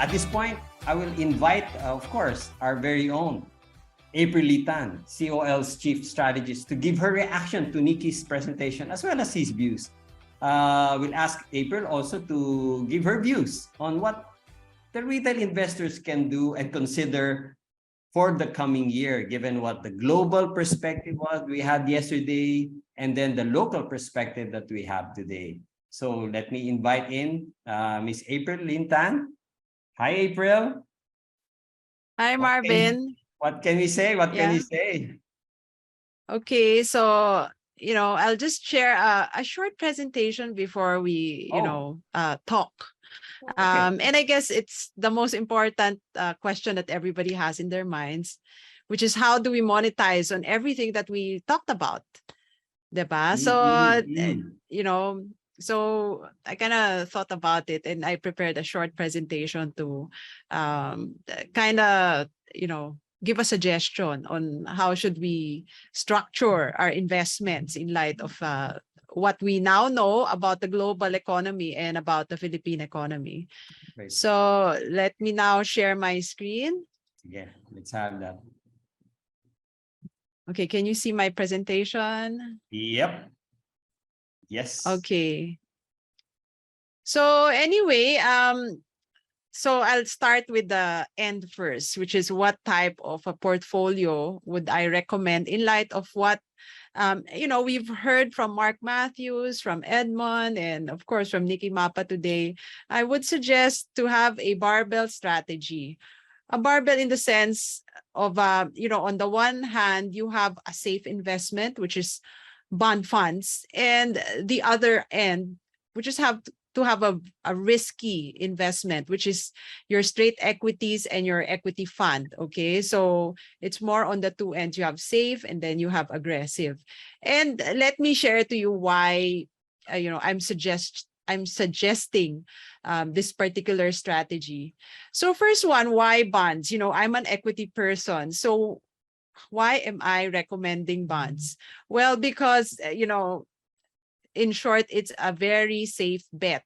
At this point, I will invite, of course, our very own Apri Tan, COL's Chief Strategist, to give her reaction to Nikki's presentation as well as his views. We'll ask April also to give her views on what the retail investors can do and consider for the coming year, given what the global perspective was we had yesterday and then the local perspective that we have today. So let me invite in Miss April Lynn Tan. Hi, April. Hi, Marvin. What can we say? What can you say? Okay, so, I'll just share a short presentation before we, talk. Okay. And I guess it's the most important question that everybody has in their minds, which is how do we monetize on everything that we talked about? Diba? So, so I kind of thought about it and I prepared a short presentation to kind of, give a suggestion on how should we structure our investments in light of what we now know about the global economy and about the Philippine economy. Great. So let me now share my screen. Yeah, let's have that. Okay, can you see my presentation? Yep. Yes. Okay. So anyway, so I'll start with the end first, which is what type of a portfolio would I recommend in light of what we've heard from Mark Matthews, from Edmond, and of course from Nikki Mapa today. I would suggest to have a barbell strategy. A barbell in the sense of, on the one hand, you have a safe investment, which is bond funds, and the other end, which is to have a risky investment, which is your straight equities and your equity fund. Okay, so it's more on the two ends. You have safe and then you have aggressive. And let me share to you why I'm suggesting this particular strategy. So first one, why bonds? I'm an equity person, so why am I recommending bonds? Well, because in short, it's a very safe bet.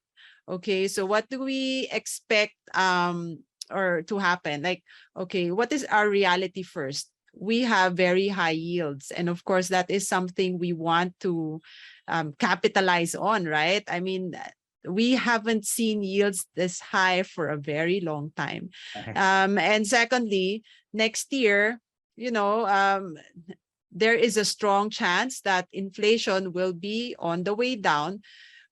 Okay, so what do we expect or to happen? Like, okay, what is our reality first? We have very high yields, and of course that is something we want to capitalize on, right? I mean, we haven't seen yields this high for a very long time. And secondly, next year, there is a strong chance that inflation will be on the way down.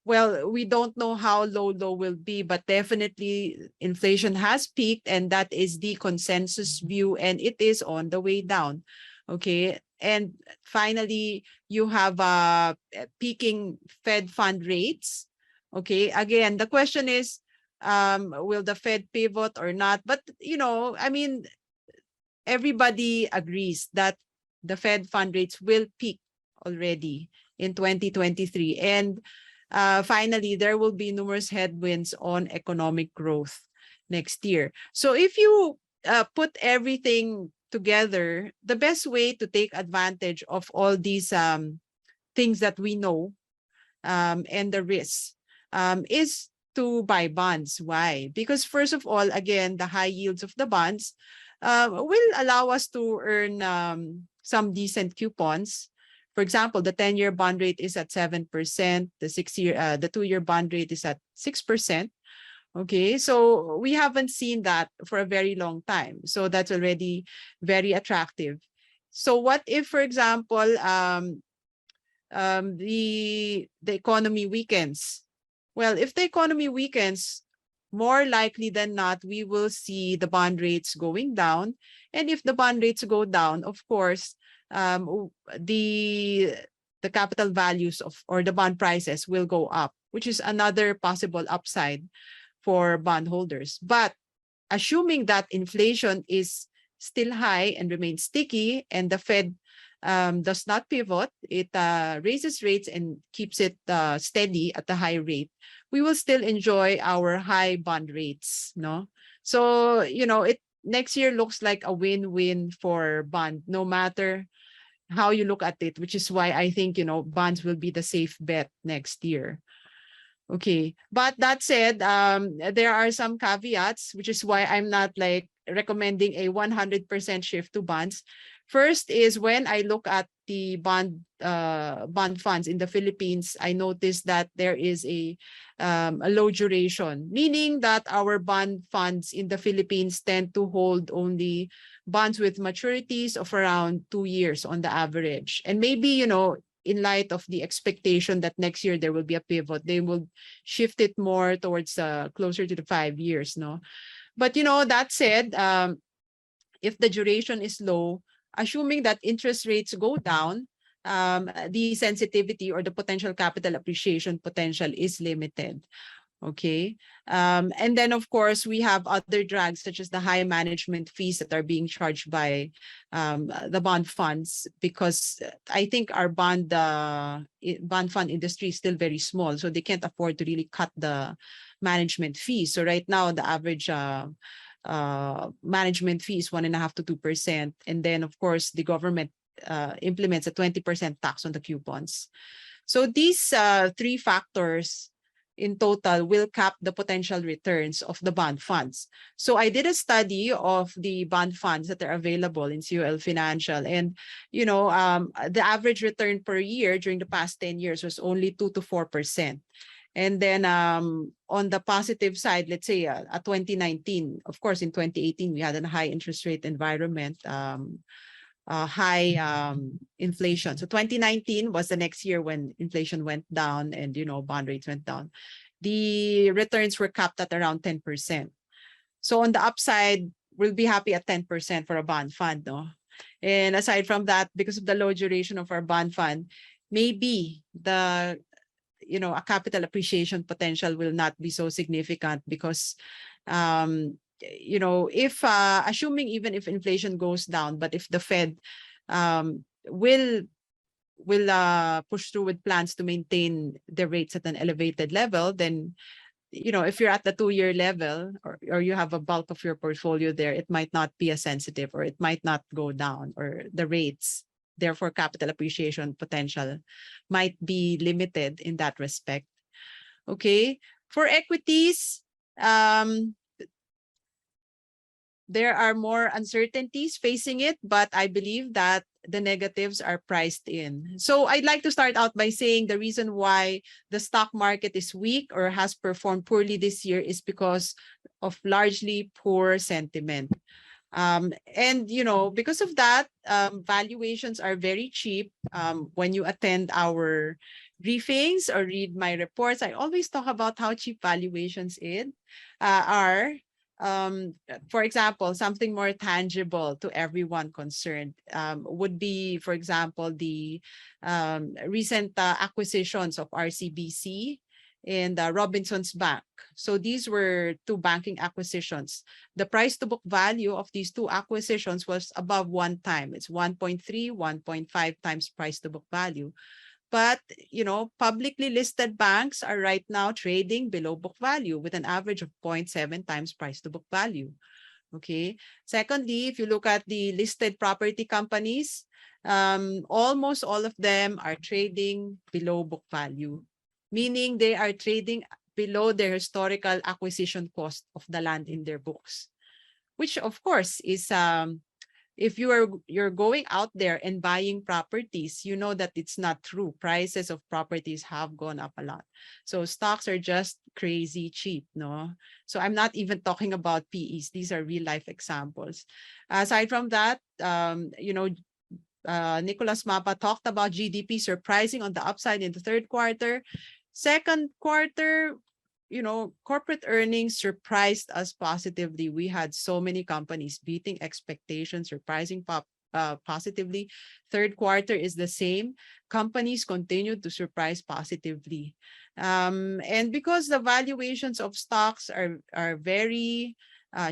Well, we don't know how low will be, but definitely inflation has peaked, and that is the consensus view, and it is on the way down. Okay, and finally, you have peaking Fed fund rates. Okay, again, the question is, will the Fed pivot or not? But, I mean, everybody agrees that the Fed fund rates will peak already in 2023. And finally, there will be numerous headwinds on economic growth next year. So if you put everything together, the best way to take advantage of all these things that we know and the risks is to buy bonds. Why? Because first of all, again, the high yields of the bonds will allow us to earn some decent coupons. For example, the 10-year bond rate is at 7%. The 2-year bond rate is at 6%. Okay, so we haven't seen that for a very long time. So that's already very attractive. So what if, for example, the economy weakens? Well, if the economy weakens, more likely than not, we will see the bond rates going down. And if the bond rates go down, of course, the capital values or the bond prices will go up, which is another possible upside for bondholders. But assuming that inflation is still high and remains sticky, and the Fed does not pivot, it raises rates and keeps it steady at a high rate, we will still enjoy our high bond rates, no? So, next year looks like a win-win for bond, no matter how you look at it, which is why I think, bonds will be the safe bet next year. Okay, but that said, there are some caveats, which is why I'm not like recommending a 100% shift to bonds. First is when I look at the bond funds in the Philippines, I noticed that there is a low duration, meaning that our bond funds in the Philippines tend to hold only bonds with maturities of around 2 years on the average. And maybe, you know, in light of the expectation that next year there will be a pivot, they will shift it more towards closer to the 5 years, no? But, you know, that said, if the duration is low, assuming that interest rates go down, the sensitivity or the potential capital appreciation potential is limited. Okay. And then, of course, we have other drags such as the high management fees that are being charged by the bond funds, because I think our bond fund industry is still very small, so they can't afford to really cut the management fees. So right now, the average management fee is 1.5% to 2%. And then, of course, the government implements a 20% tax on the coupons. So these three factors in total will cap the potential returns of the bond funds. So I did a study of the bond funds that are available in COL Financial, and you know, the average return per year during the past 10 years was only 2 to 4%. And then on the positive side, let's say 2019, of course, in 2018, we had a high interest rate environment, high inflation. So 2019 was the next year when inflation went down and, you know, bond rates went down. The returns were capped at around 10%. So on the upside, we'll be happy at 10% for a bond fund, no? And aside from that, because of the low duration of our bond fund, maybe the, you know, a capital appreciation potential will not be so significant because you know, if assuming even if inflation goes down, but if the Fed will push through with plans to maintain the rates at an elevated level, then, you know, if you're at the 2-year level or you have a bulk of your portfolio there, it might not be as sensitive, or it might not go down, or the rates, therefore capital appreciation potential might be limited in that respect. Okay, for equities, there are more uncertainties facing it, but I believe that the negatives are priced in. So I'd like to start out by saying the reason why the stock market is weak or has performed poorly this year is because of largely poor sentiment. And, you know, because of that, valuations are very cheap. When you attend our briefings or read my reports, I always talk about how cheap valuations are. For example, something more tangible to everyone concerned would be, for example, the recent acquisitions of RCBC and Robinson's Bank. So these were two banking acquisitions. The price to book value of these two acquisitions was above 1 time. It's 1.3, 1.5 times price to book value. But, you know, publicly listed banks are right now trading below book value with an average of 0.7 times price to book value. Okay. Secondly, if you look at the listed property companies, almost all of them are trading below book value, meaning they are trading below their historical acquisition cost of the land in their books, which of course is if you're going out there and buying properties, you know that it's not true. Prices of properties have gone up a lot. So stocks are just crazy cheap, no? So I'm not even talking about PEs. These are real life examples. Aside from that, you know, Nicholas Mapa talked about GDP surprising on the upside in the third quarter. Second quarter, you know, corporate earnings surprised us positively. We had so many companies beating expectations, surprising positively. Third quarter is the same. Companies continued to surprise positively. And because the valuations of stocks are very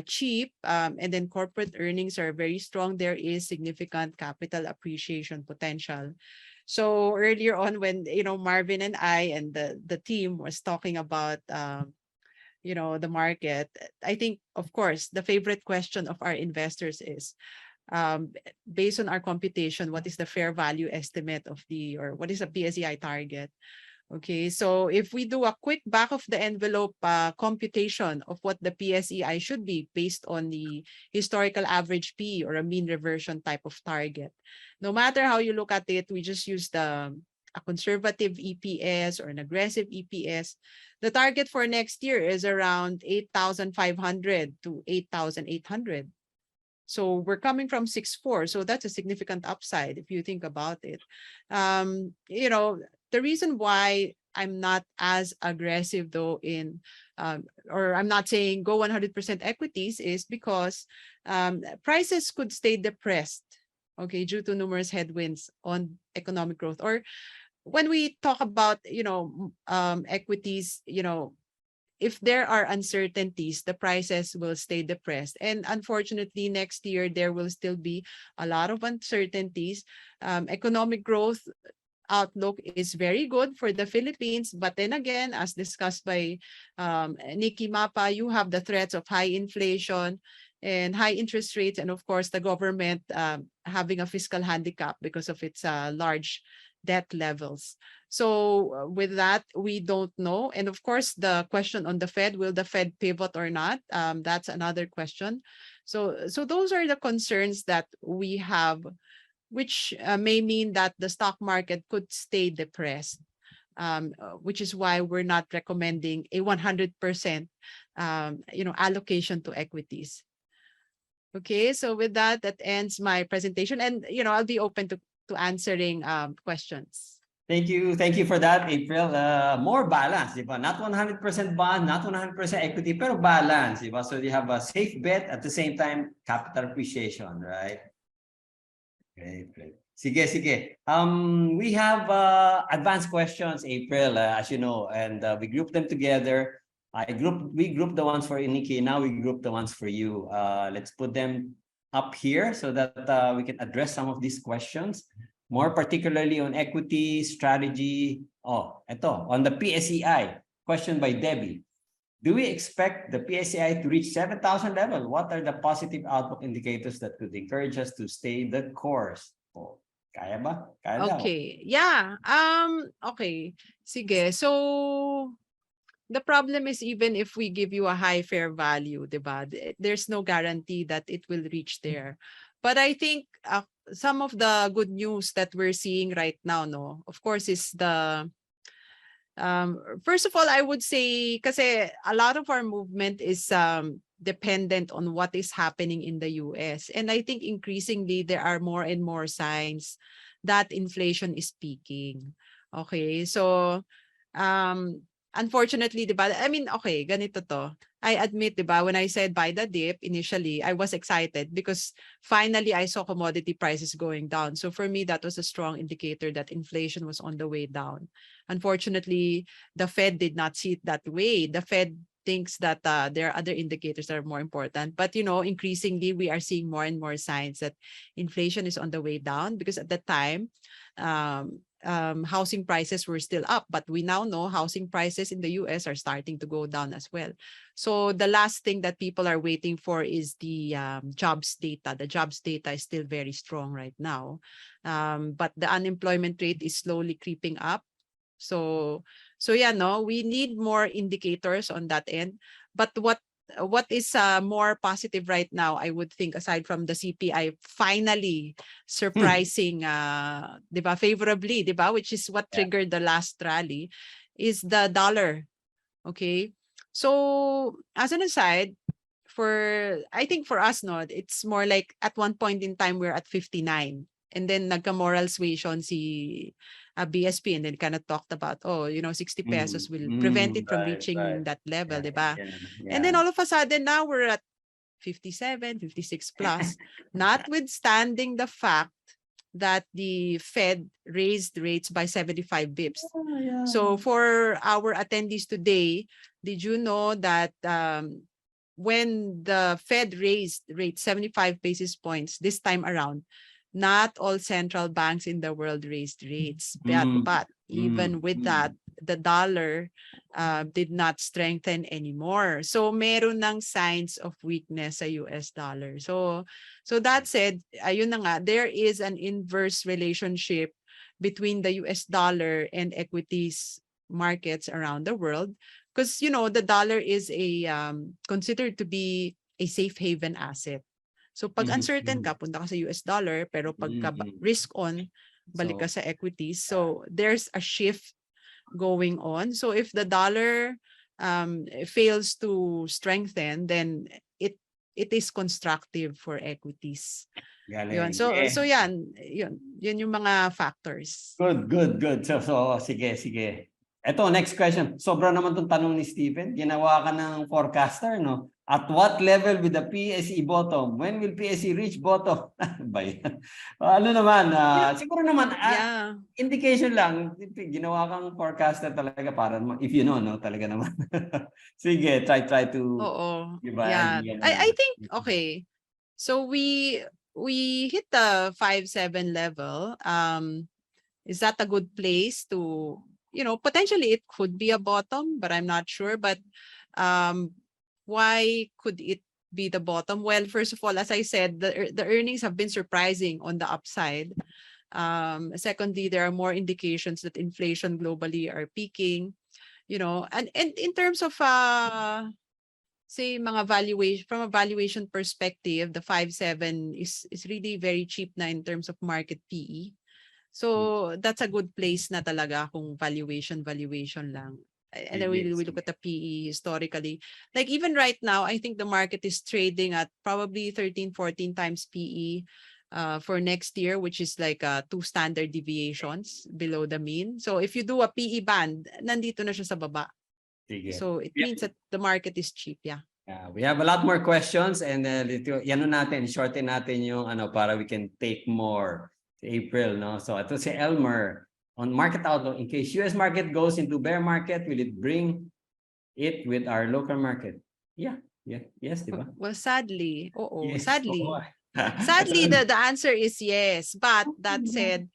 cheap, and then corporate earnings are very strong, there is significant capital appreciation potential. So earlier on, when, you know, Marvin and I and the team was talking about you know, the market, I think, of course, the favorite question of our investors is, based on our computation, what is the fair value estimate of the, or what is a PSEi target? Okay, so if we do a quick back of the envelope computation of what the PSEi should be based on the historical average P or a mean reversion type of target, no matter how you look at it, we just use a conservative EPS or an aggressive EPS. The target for next year is around 8,500 to 8,800. So we're coming from 6.4. So that's a significant upside if you think about it. You know, the reason why I'm not as aggressive though or I'm not saying go 100% equities is because prices could stay depressed, okay, due to numerous headwinds on economic growth. Or when we talk about, equities, if there are uncertainties, the prices will stay depressed. And unfortunately, next year, there will still be a lot of uncertainties. Economic growth outlook is very good for the Philippines. But then again, as discussed by Nikki Mapa, you have the threats of high inflation and high interest rates. And of course, the government having a fiscal handicap because of its large debt levels. So with that, we don't know. And of course, the question on the Fed, will the Fed pivot or not? That's another question. So those are the concerns that we have, which may mean that the stock market could stay depressed, which is why we're not recommending a 100% allocation to equities. Okay, so with that, that ends my presentation. And I'll be open to answering questions. Thank you for that, April. More balance, di ba? Not 100% bond, not 100% equity, pero balance, di ba? So you have a safe bet at the same time capital appreciation, right? Great. Sige. We have advanced questions, April, as you know, and we group them together. We group the ones for Nikki. Now we group the ones for you. Let's put them up here so that we can address some of these questions, more particularly on equity strategy. Ito, on the PSEi. Question by Debbie. Do we expect the PSEi to reach 7,000 level? What are the positive outlook indicators that could encourage us to stay the course? Kaya ba? Kaya daw. Okay. Yeah. Okay. Sige. So the problem is, even if we give you a high fair value, diba, there's no guarantee that it will reach there. But I think some of the good news that we're seeing right now, of course, is the first of all, I would say, kasi a lot of our movement is dependent on what is happening in the US. And I think increasingly there are more and more signs that inflation is peaking. Okay, so unfortunately, diba? I mean, okay, ganito to. I admit, diba, when I said buy the dip, initially, I was excited because finally I saw commodity prices going down. So for me, that was a strong indicator that inflation was on the way down. Unfortunately, the Fed did not see it that way. The Fed thinks that there are other indicators that are more important. But, increasingly, we are seeing more and more signs that inflation is on the way down, because at the time, housing prices were still up, but we now know housing prices in the US are starting to go down as well. So the last thing that people are waiting for is the jobs data. The jobs data is still very strong right now, but the unemployment rate is slowly creeping up. So yeah, we need more indicators on that end. But what is more positive right now, I would think, aside from the CPI finally surprising diba, favorably, diba, which is what triggered the last rally, is the dollar. Okay, so as an aside, I think for us, it's more like at one point in time we're at 59, and then nagka-moral suasion si BSP, and then kind of talked about 60 pesos will prevent it from reaching that level, diba? And then all of a sudden now we're at 57, 56 plus, notwithstanding the fact that the Fed raised rates by 75 bips. So for our attendees today, did you know that when the Fed raised rates 75 basis points this time around, not all central banks in the world raised rates, but even with that, the dollar did not strengthen anymore. So meron ng signs of weakness sa US dollar. So that said, ayun na nga, there is an inverse relationship between the US dollar and equities markets around the world, because the dollar is a considered to be a safe haven asset. So pag uncertain ka, punta ka sa US dollar, pero pagka risk on, balik ka sa equities. So there's a shift going on. So if the dollar fails to strengthen, then it is constructive for equities. Yun. So yan yung mga factors. Good. So sige. Ito, next question. Sobra naman tong tanong ni Stephen. Ginawa ka ng forecaster, no? At what level will the PSE bottom? When will PSE reach bottom? Ano naman, siguro naman, indication lang. Ginawa kang forecaster talaga para, if you know, no? Talaga naman. Sige, try to. Diba? Yeah. I think, okay. So we hit the 5.7 level. Is that a good place to, potentially it could be a bottom, but I'm not sure. But why could it be the bottom? Well, first of all, as I said, the earnings have been surprising on the upside. Secondly, there are more indications that inflation globally are peaking, and in terms of say mga valuation, from a valuation perspective, the 5.7 is really very cheap na in terms of market PE. So that's a good place na talaga kung valuation lang. And then we look at the PE historically. Like even right now, I think the market is trading at probably 13-14 times PE for next year, which is like 2 standard deviations below the mean. So if you do a PE band, nandito na siya sa baba. So it means that the market is cheap, yeah. We have a lot more questions and shorten natin yung para we can take more April, no? So ito si Elmer. On market outlook, in case US market goes into bear market, will it bring it with our local market? Yes, diba? Well, sadly, yes, sadly. Sadly, the answer is yes. But that said,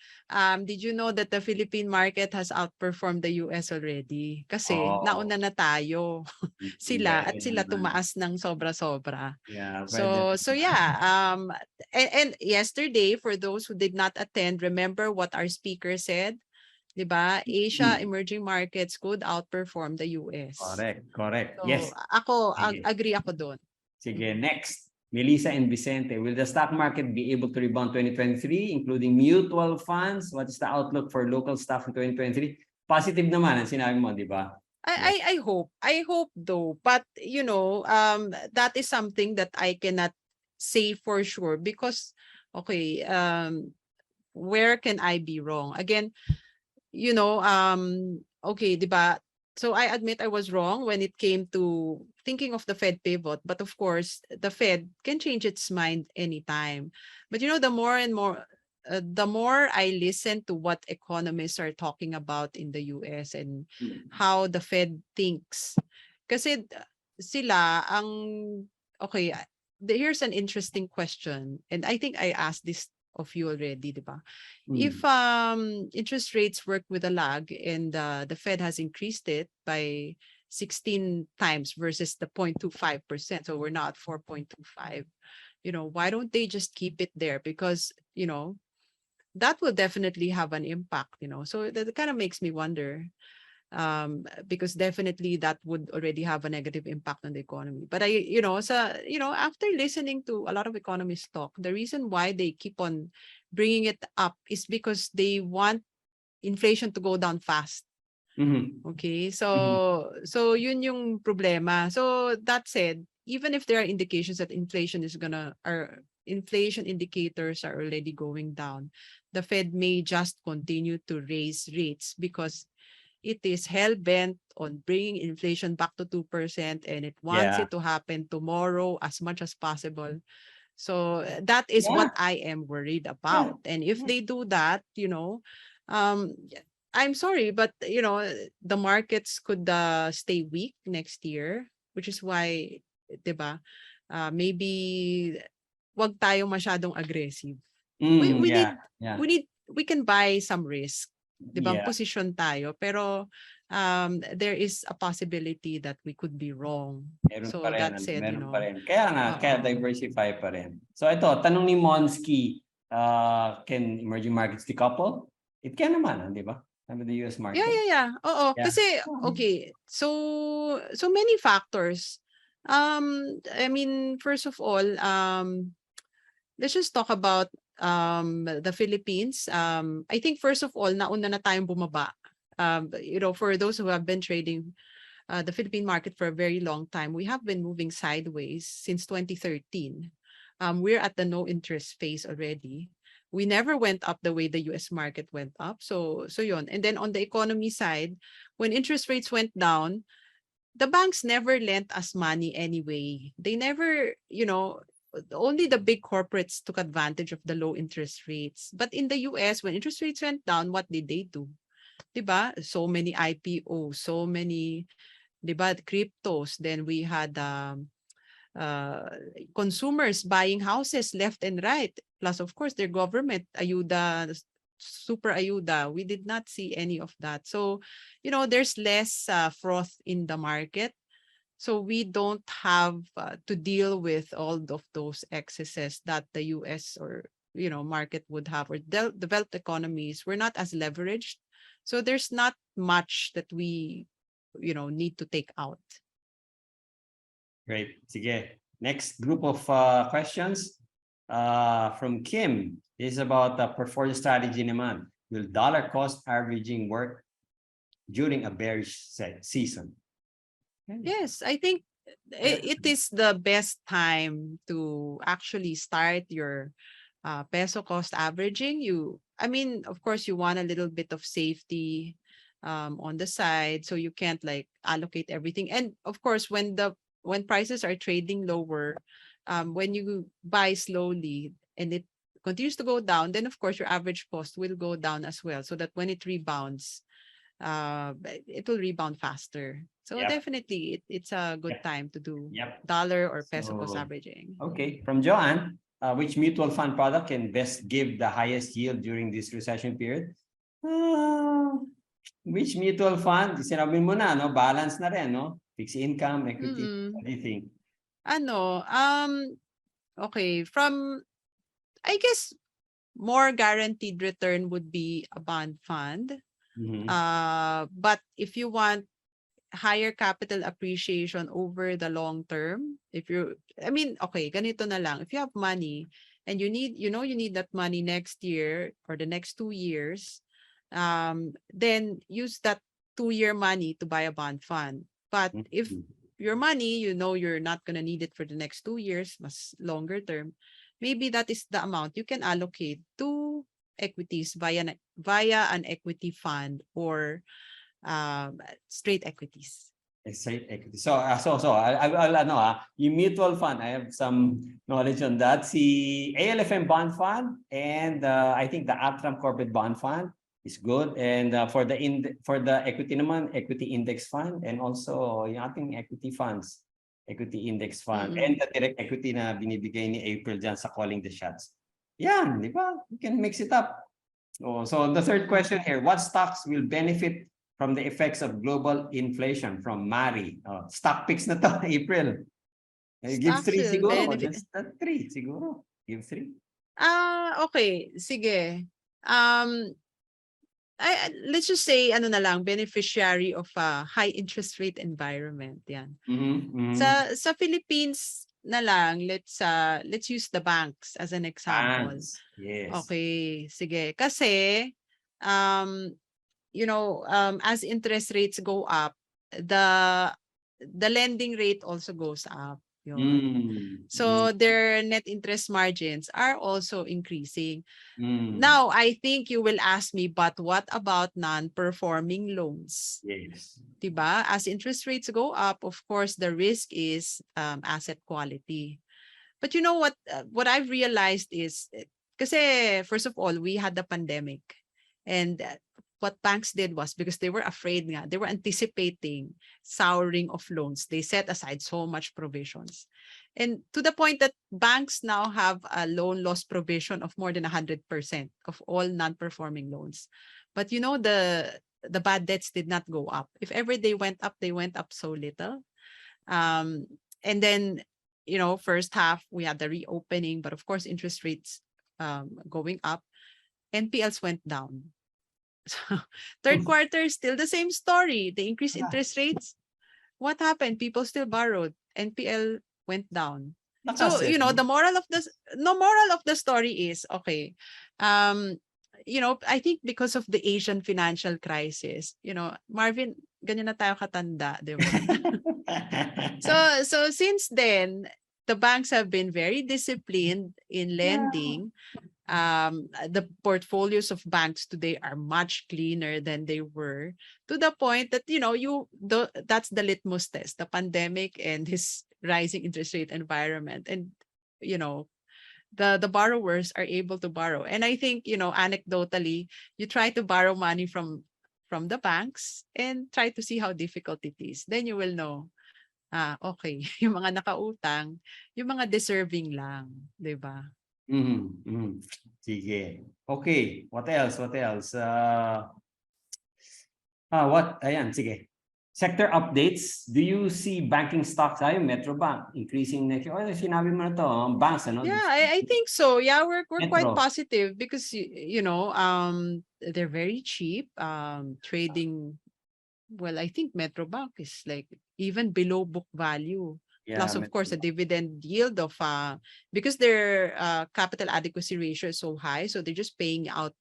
did you know that the Philippine market has outperformed the US already? Kasi nauna na tayo. sila tumaas ng sobra-sobra. Yeah, so yeah. And yesterday, for those who did not attend, remember what our speaker said? Diba? Asia emerging markets could outperform the US. Correct. So, yes. Agree ako doon. Sige, next. Melissa and Vicente, will the stock market be able to rebound 2023, including mutual funds? What is the outlook for local stock in 2023? Positive naman ang sinabi mo, di ba? I hope though, but that is something that I cannot say for sure because where can I be wrong? Again, okay, diba? So I admit I was wrong when it came to thinking of the Fed pivot, but of course the Fed can change its mind anytime. But the more and more the more I listen to what economists are talking about in the US and how the Fed thinks, kasi sila here's an interesting question, and I think I asked this of you already, diba? If interest rates work with a lag and the Fed has increased it by 16 times versus the 0.25%, so we're not 4.25, why don't they just keep it there? Because that will definitely have an impact, so that kind of makes me wonder, because definitely that would already have a negative impact on the economy. But after listening to a lot of economists talk, the reason why they keep on bringing it up is because they want inflation to go down fast. Okay, so yun yung problema. So that said, even if there are indications that inflation indicators are already going down, the Fed may just continue to raise rates because it is hell-bent on bringing inflation back to 2%, and it wants it to happen tomorrow as much as possible. So that is what I am worried about. And if they do that, I'm sorry, but the markets could stay weak next year, which is why, diba, maybe wag tayo masyadong aggressive. We can buy some risk. Diba, position tayo, pero there is a possibility that we could be wrong. So that said, pa rin. Kaya diversify pa rin. So ito, tanong ni Monsky, can emerging markets decouple? It can naman, di ba? under the US Yeah, market? yeah. Oo, Yeah. kasi okay. So many factors. I mean, first of all, let's just talk about the Philippines. I think first of all, nauna na tayong bumaba. For those who have been trading the Philippine market for a very long time, we have been moving sideways since 2013. We're at the no interest phase already. We never went up the way the US market went up. So yun. And then on the economy side, when interest rates went down, the banks never lent us money anyway. They never, only the big corporates took advantage of the low interest rates. But in the US, when interest rates went down, what did they do? Diba? So many IPOs, so many, diba, cryptos. Then we had uh, consumers buying houses left and right. Plus, of course, their government, ayuda, super ayuda. We did not see any of that. So, there's less froth in the market. So we don't have to deal with all of those excesses that the US or, market would have, or developed economies. We're not as leveraged. So there's not much that we, need to take out. Great. Sige. Next group of questions from Kim is about the portfolio strategy naman. Will dollar cost averaging work during a bearish season? Yes, I think it is the best time to actually start your peso cost averaging. Of course, you want a little bit of safety on the side, so you can't like allocate everything. And of course, when prices are trading lower, when you buy slowly and it continues to go down, then of course your average cost will go down as well, so that when it rebounds, it will rebound faster. So definitely it's a good time to do dollar or peso cost averaging. Okay, from Joanne, which mutual fund product can best give the highest yield during this recession period? Which mutual fund? Sinabi mo na, no? Balance na rin, no? Fixed income, equity, anything. Okay, I guess more guaranteed return would be a bond fund. But if you want higher capital appreciation over the long term, ganito na lang. If you have money and you need that money next year or the next 2 years, then use that 2-year money to buy a bond fund. But if your money, you're not going to need it for the next 2 years, mas longer term, maybe that is the amount you can allocate to equities via an equity fund or straight equities. Straight equity. So yung mutual fund, I have some knowledge on that. Si ALFM bond fund and I think the Atram corporate bond fund is good. And for the equity naman, equity index fund, and also yung ating equity funds, equity index fund, and the direct equity na binibigay ni April dyan sa calling the shots. Yan, di ba? You can mix it up. So the third question here, what stocks will benefit from the effects of global inflation? From Mari. Stock picks na to, April. Give 3 siguro. Just 3 siguro. Give 3. Okay. Sige. Let's just say, beneficiary of a high interest rate environment. Yan. Sa Philippines na lang, let's use the banks as an example. Banks. Yes. Okay. Sige. Kasi, as interest rates go up, the lending rate also goes up. So their net interest margins are also increasing. Now, I think you will ask me, but what about non-performing loans? Yes. Diba? As interest rates go up, of course, the risk is asset quality. But you know what I've realized is, kasi first of all, we had the pandemic. And what banks did was, because they were afraid nga, they were anticipating souring of loans, they set aside so much provisions. And to the point that banks now have a loan loss provision of more than 100% of all non-performing loans. But the bad debts did not go up. If ever they went up so little. And then, first half, we had the reopening, but of course, interest rates going up, NPLs went down. So third quarter, still the same story. They increased interest rates. What happened? People still borrowed. NPL went down. So, Lakas, the moral of the story is, okay, I think because of the Asian financial crisis, Marvin, ganyan na tayo katanda, di ba? So since then, the banks have been very disciplined in lending. The portfolios of banks today are much cleaner than they were, to the point that that's the litmus test, the pandemic and this rising interest rate environment, and the borrowers are able to borrow. And I think, anecdotally, you try to borrow money from the banks and try to see how difficult it is, then you will know, okay, yung mga nakautang, yung mga deserving lang, 'di ba? Sige. Okay, what else? Ayan, sige. Sector updates. Do you see banking stocks? Metro Bank increasing next year. Sinabi mo na to, banks, ano? Yeah, I think so. Yeah, we're quite Metro. positive because they're very cheap. Trading, well, I think Metro Bank is like even below book value. Yeah, Plus, of Metro course, a Bank. dividend yield of because their capital adequacy ratio is so high, so they're just paying out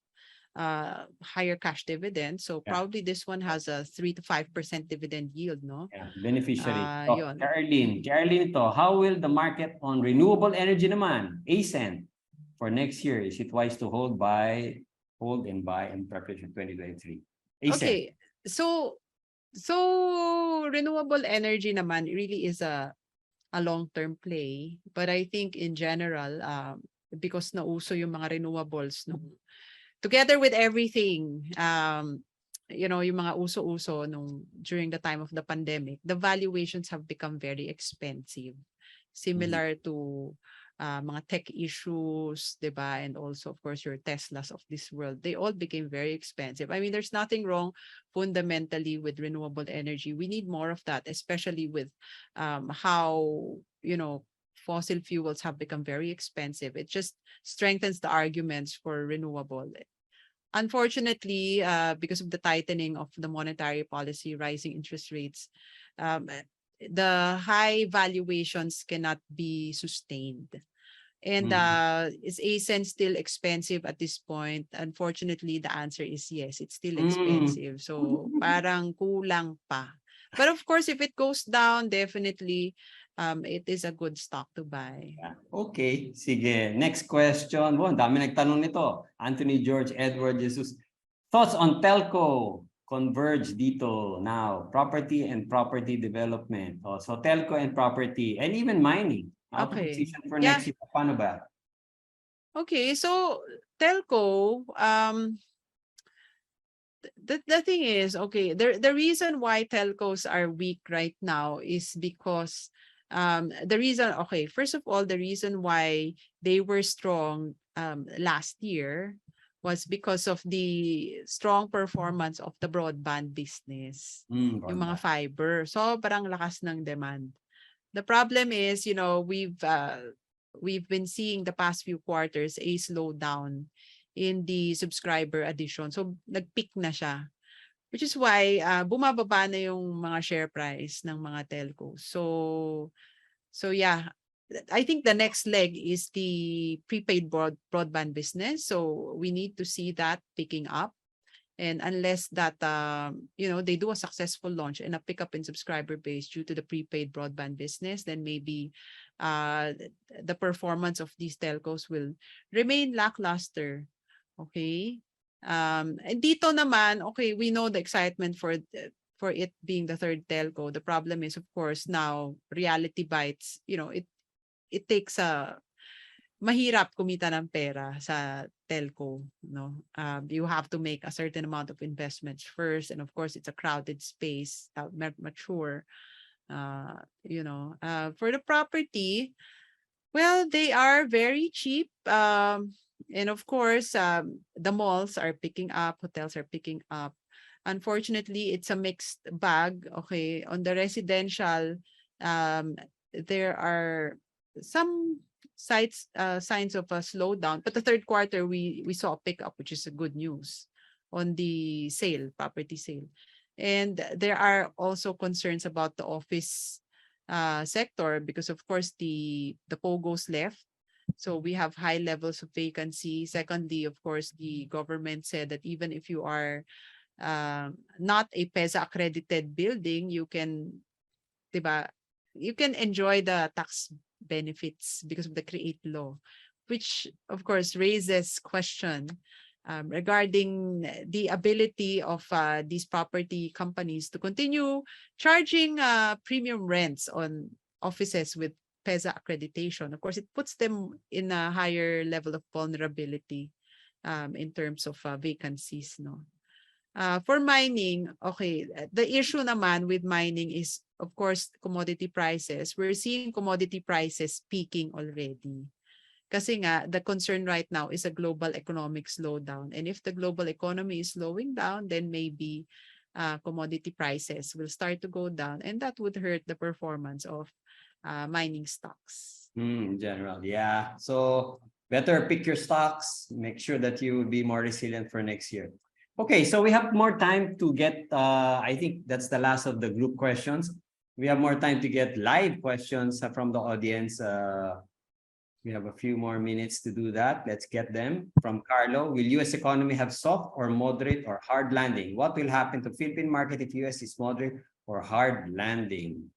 higher cash dividend. So Yeah. probably this one has a 3 to 5% dividend yield, no? Yeah, beneficiary. Yun. Caroline to, how will the market on renewable energy naman, ASEN, for next year? Is it wise to hold and buy in preparation 2023? ASEN. Okay, so renewable energy naman really is a long-term play, but I think in general, because nauso yung mga renewables, no, together with everything, yung mga uso-uso during the time of the pandemic, the valuations have become very expensive, similar to mga tech issues, diba? And also, of course, your Teslas of this world, they all became very expensive. I mean, there's nothing wrong fundamentally with renewable energy. We need more of that, especially with how, fossil fuels have become very expensive. It just strengthens the arguments for renewable. Unfortunately, because of the tightening of the monetary policy, rising interest rates, the high valuations cannot be sustained. And is ASEN still expensive at this point? Unfortunately, the answer is yes, it's still expensive. So parang kulang pa. But of course, if it goes down, definitely it is a good stock to buy. Okay, sige. Next question. Wow, dami nagtanong nito. Anthony George Edward Jesus. Thoughts on telco converge dito now. Property and property development. So telco and property and even mining. Out of position for next year. Paano ba? Okay, so telco, the thing is, okay, the reason why telcos are weak right now is because first of all, the reason why they were strong last year was because of the strong performance of the broadband business. Yung mga fiber, sobrang lakas ng demand. The problem is, we've been seeing the past few quarters a slowdown in the subscriber addition. So nag-peak na siya. Which is why bumababa na yung mga share price ng mga telco. So yeah, I think the next leg is the prepaid broadband business. So we need to see that picking up. And unless that they do a successful launch and a pickup in subscriber base due to the prepaid broadband business, then maybe the performance of these telcos will remain lackluster. Okay. And dito naman, okay, we know the excitement for it being the third telco. The problem is, of course, now reality bites. It takes mahirap kumita ng pera sa telco. No, you have to make a certain amount of investments first, and of course, it's a crowded space, mature. For the property, well, they are very cheap. And of course, the malls are picking up, hotels are picking up. Unfortunately, it's a mixed bag. Okay, on the residential, there are some signs of a slowdown, but the third quarter we saw a pickup, which is a good news. on the sale, property sale. And there are also concerns about the office sector because of course the POGOs left. So we have high levels of vacancy. Secondly, of course, the government said that even if you are not a PESA accredited building, you can, diba, you can enjoy the tax benefits because of the CREIT law, which of course raises question regarding the ability of these property companies to continue charging premium rents on offices with PESA accreditation. Of course, it puts them in a higher level of vulnerability in terms of vacancies. No. For mining, okay, the issue naman with mining is, of course, commodity prices. We're seeing commodity prices peaking already. Kasi nga, the concern right now is a global economic slowdown. And if the global economy is slowing down, then maybe commodity prices will start to go down, and that would hurt the performance of mining stocks. In general, yeah. So better pick your stocks, make sure that you will be more resilient for next year. Okay, so we have more time to get, I think that's the last of the group questions. We have more time to get live questions from the audience. We have a few more minutes to do that. Let's get them. From Carlo, will US economy have soft or moderate or hard landing? What will happen to Philippine market if US is moderate or hard landing?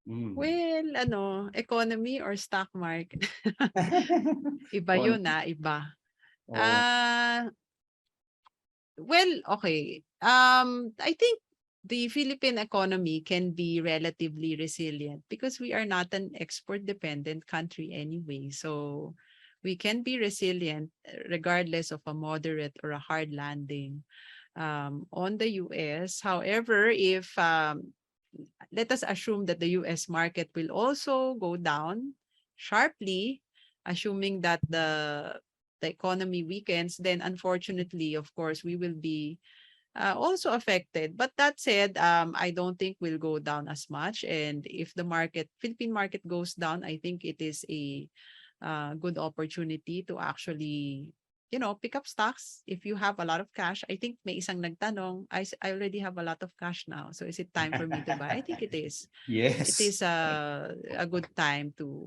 Well, economy or stock market? Iba yun iba. Oh. Well, okay. I think the Philippine economy can be relatively resilient because we are not an export-dependent country anyway. So we can be resilient regardless of a moderate or a hard landing on the US. However, if let us assume that the US market will also go down sharply, assuming that the economy weakens, then unfortunately, of course, we will be also affected. But that said, I don't think we'll go down as much. And if the Philippine market goes down, I think it is a good opportunity to actually, pick up stocks. If you have a lot of cash, I think may isang nagtanong, I already have a lot of cash now. So is it time for me to buy? I think it is. Yes. It is a good time to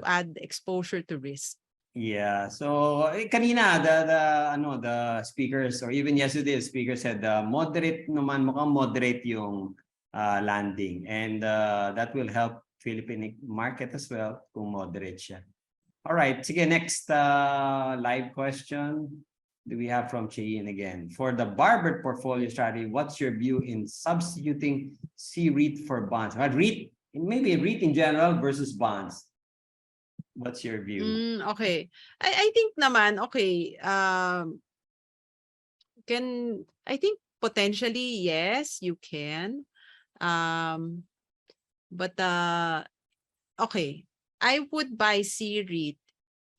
add exposure to risk. Yeah. So kanina the speakers, or even yesterday the speaker said moderate naman, mukhang moderate yung landing, and that will help Philippine market as well kung moderate siya. All right. Sige, next live question do we have from Chayin again. For the barbell portfolio strategy, what's your view in substituting CREIT for bonds? REIT, maybe REIT in general versus bonds. What's your view? Okay. I think naman, okay, I think potentially, yes, you can. But okay, I would buy CREIT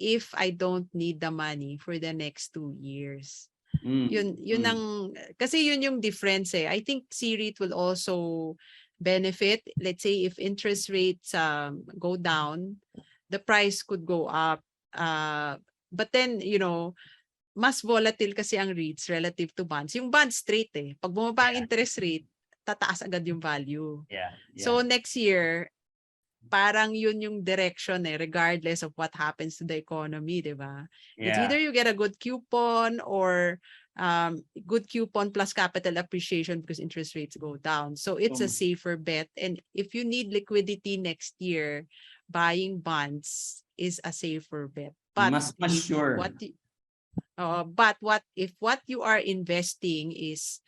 if I don't need the money for the next 2 years. Yun ang, kasi yun yung difference eh. I think CREIT will also benefit. Let's say if interest rates go down, the price could go up. But then, mas volatile kasi ang REITs relative to bonds. Yung bonds straight eh. Pag bumaba ang interest rate, tataas agad yung value. Yeah. So next year, parang yun yung direction eh, regardless of what happens to the economy, di ba? It's either you get a good coupon or good coupon plus capital appreciation because interest rates go down. So it's a safer bet. And if you need liquidity next year, buying bonds is a safer bet. But mas sure. If what you are investing is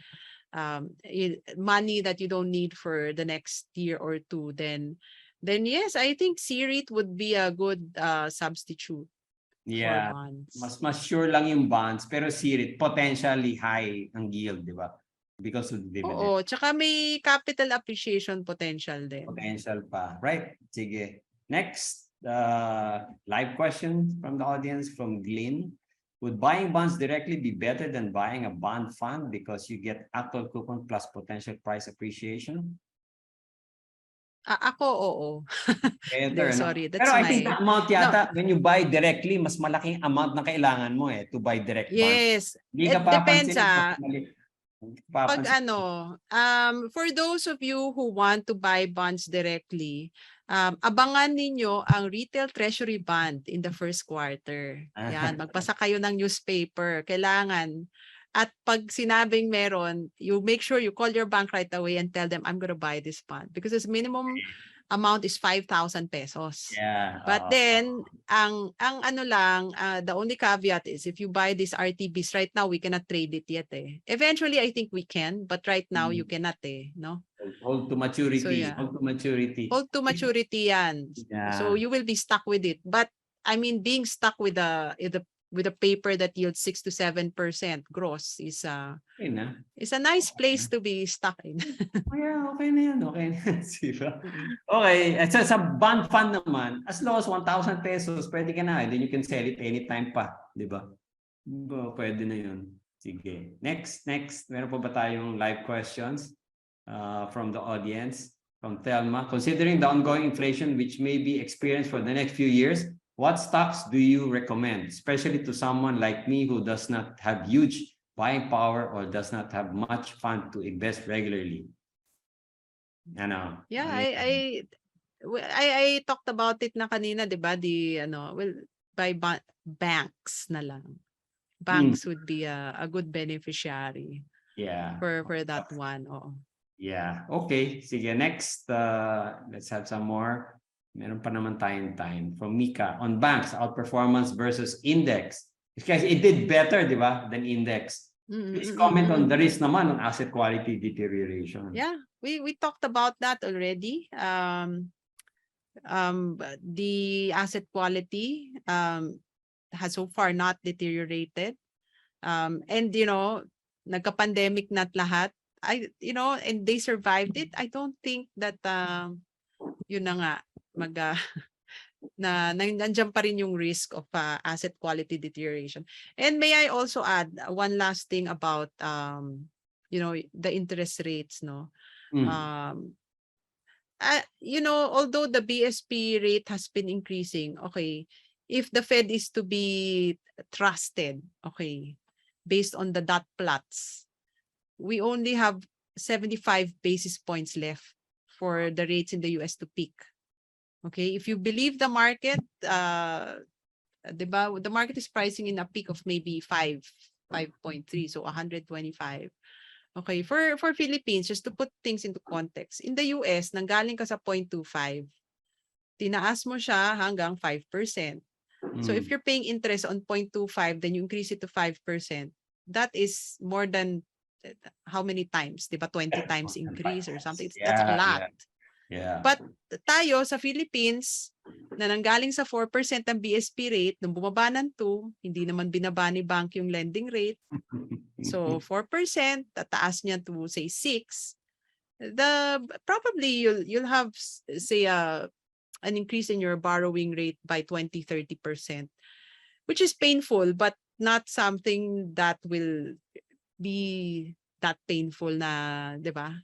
money that you don't need for the next year or two, then yes, I think CREIT would be a good substitute for bonds. Mas sure lang yung bonds, pero CREIT potentially high ang yield, di ba? Because of the dividend. Oo, tsaka may capital appreciation potential din. Potential pa. Right. Sige. Next, live question from the audience from Lynn. Would buying bonds directly be better than buying a bond fund because you get actual coupon plus potential price appreciation? Ako, oo. Better, no? Sorry, Pero that's I think my... the amount No, yata, when you buy directly, mas malaking amount na kailangan mo to buy direct bonds. yes. Hindi ka It depends, papansinin pag mali. pag Papansin. for those of you who want to buy bonds directly, abangan ninyo ang retail treasury bond in the first quarter. Yan, magbasa kayo ng newspaper. Kailangan. At pag sinabing meron, you make sure you call your bank right away and tell them, I'm going to buy this bond. Because its minimum amount is 5,000 pesos. Yeah. But then, the only caveat is if you buy these RTBs right now, we cannot trade it yet Eventually, I think we can, but right now you cannot no? Hold to maturity. So, yeah. Hold to maturity. Hold to maturity yan. Yeah. So you will be stuck with it. But I mean, being stuck with a paper that yields 6 to 7% gross is a nice place to be stuck in. Yeah, okay na yan. Okay na yan. Okay. At sa bond fund naman, as low as 1,000 pesos, pwede ka na. Then you can sell it anytime pa. Di ba? Pwede na yun. Sige. Next. Meron pa ba tayong live questions from the audience? From Thelma. Considering the ongoing inflation which may be experienced for the next few years, what stocks do you recommend, especially to someone like me who does not have huge buying power or does not have much fund to invest regularly? Yeah, I talked about it na kanina, 'di ba? By banks na lang. Banks would be a good beneficiary. Yeah. For that one. Yeah. Okay. Sige, next. Let's have some more. Meron pa naman tayong time. From Mika. On banks, outperformance versus index. Because it did better, di ba, than index. Please comment on the risk naman on asset quality deterioration. Yeah, we talked about that already. The asset quality has so far not deteriorated. And nagka-pandemic na't lahat. And they survived it. I don't think that yun na nga nandiyan pa rin yung risk of asset quality deterioration. And may I also add one last thing about the interest rates, no? Although the BSP rate has been increasing, okay, if the Fed is to be trusted, okay, based on the dot plots, we only have 75 basis points left for the rates in the US to peak. Okay, if you believe the market, the market is pricing in a peak of maybe 5.3, so 125. Okay, for Philippines, just to put things into context, in the US, nanggaling ka sa 0.25, tinaas mo siya hanggang 5%. So if you're paying interest on 0.25, then you increase it to 5%. That is more than how many times? Diba 20 times increase or something? That's a lot. Yeah. But tayo sa Philippines, na nanggaling sa 4% ang BSP rate, nung bumaba ng 2, hindi naman binaba ni bank yung lending rate. So 4%, tataas niya to say 6. Probably you'll have say an increase in your borrowing rate by 20-30%, which is painful, but not something that will be that painful na, 'di ba?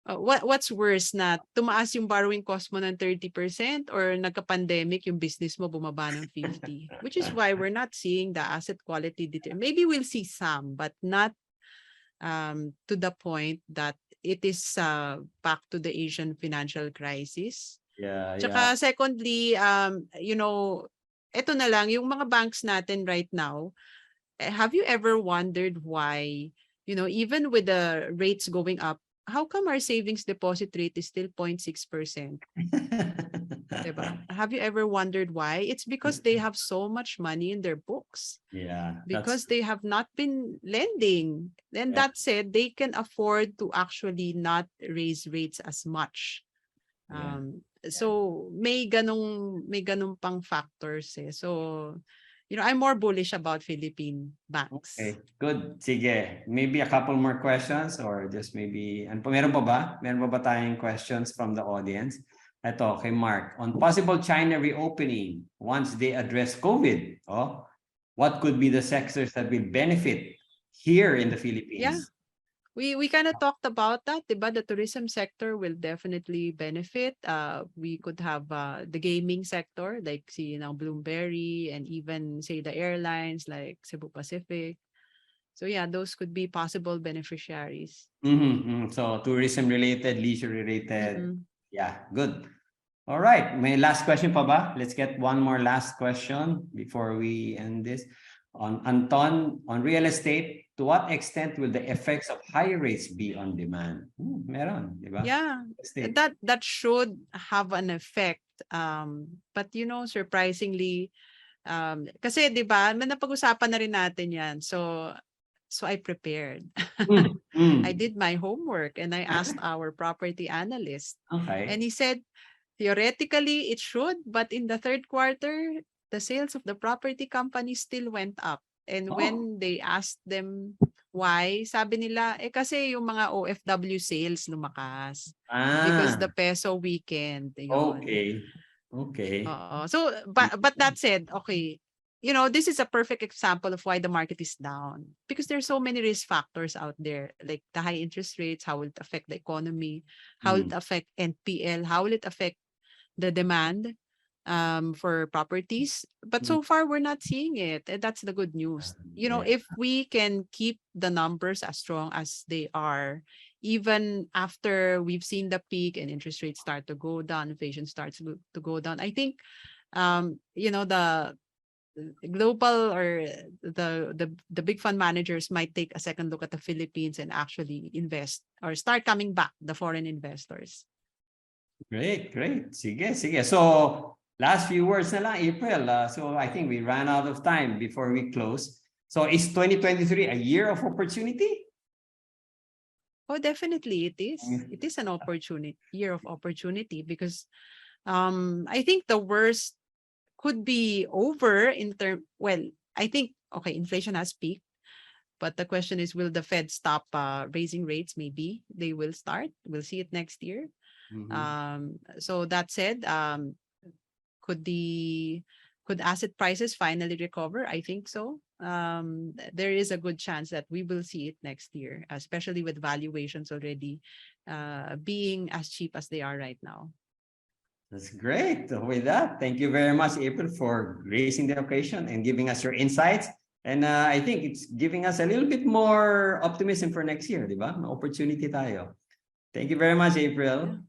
What's worse, na tumaas yung borrowing cost mo ng 30% or nagka-pandemic yung business mo bumaba ng 50%, which is why we're not seeing the asset quality deterioration. Maybe we'll see some, but not to the point that it is back to the Asian financial crisis. Tsaka secondly, ito na lang, yung mga banks natin right now, have you ever wondered why, even with the rates going up, how come our savings deposit rate is still 0.6%? Diba? Have you ever wondered why? It's because they have so much money in their books. Yeah. Because they have not been lending. And that said, they can afford to actually not raise rates as much. So may ganong pang factors So I'm more bullish about Philippine banks. Okay, good. Sige. Maybe a couple more questions or just maybe meron pa ba? Meron pa ba tayong questions from the audience? Ito, kay Mark. On possible China reopening once they address COVID, what could be the sectors that will benefit here in the Philippines? Yeah. We kind of talked about that, diba? The tourism sector will definitely benefit. We could have the gaming sector, like see now Bloomberry, and even say the airlines like Cebu Pacific. So yeah, those could be possible beneficiaries. So tourism related, leisure related. Mm-mm. Yeah, good. All right. May last question pa ba? Let's get one more last question before we end this. On Anton, on real estate, to what extent will the effects of higher rates be on demand? Meron, di ba? Yeah, Estate. that should have an effect. But surprisingly, kasi 'di ba, napag-usapan na rin natin 'yan. So I prepared. Mm, I mm. did my homework and I asked our property analyst. And Okay. he said, theoretically, it should, but in the third quarter, the sales of the property company still went up. And Oh. when they asked them why, sabi nila, kasi yung mga OFW sales lumakas because the Ah, peso weakened. Yun. okay. Okay. Oo. So, but that said, okay, this is a perfect example of why the market is down because there's so many risk factors out there, like the high interest rates, how will it affect the economy, how will it Mm, affect NPL, how will it affect the demand for properties. But mm. so far, we're not seeing it. And that's the good news. Yeah. If we can keep the numbers as strong as they are, even after we've seen the peak and interest rates start to go down, inflation starts to go down, I think, the global or the big fund managers might take a second look at the Philippines and actually invest or start coming back, the foreign investors. Great, great. Sige, sige. So, last few words na lang, April. So, I think we ran out of time before we close. So, is 2023 a year of opportunity? Oh, definitely it is. It is an year of opportunity because I think the worst could be over I think inflation has peaked, but the question is, will the Fed stop raising rates? Maybe they will start. We'll see it next year. Mhm. So that said, could asset prices finally recover? I think so. There is a good chance that we will see it next year, especially with valuations already being as cheap as they are right now. That's great. With that, thank you very much, April, for gracing the occasion and giving us your insights. And I think it's giving us a little bit more optimism for next year, di ba? May opportunity tayo. Thank you very much, April. Yeah.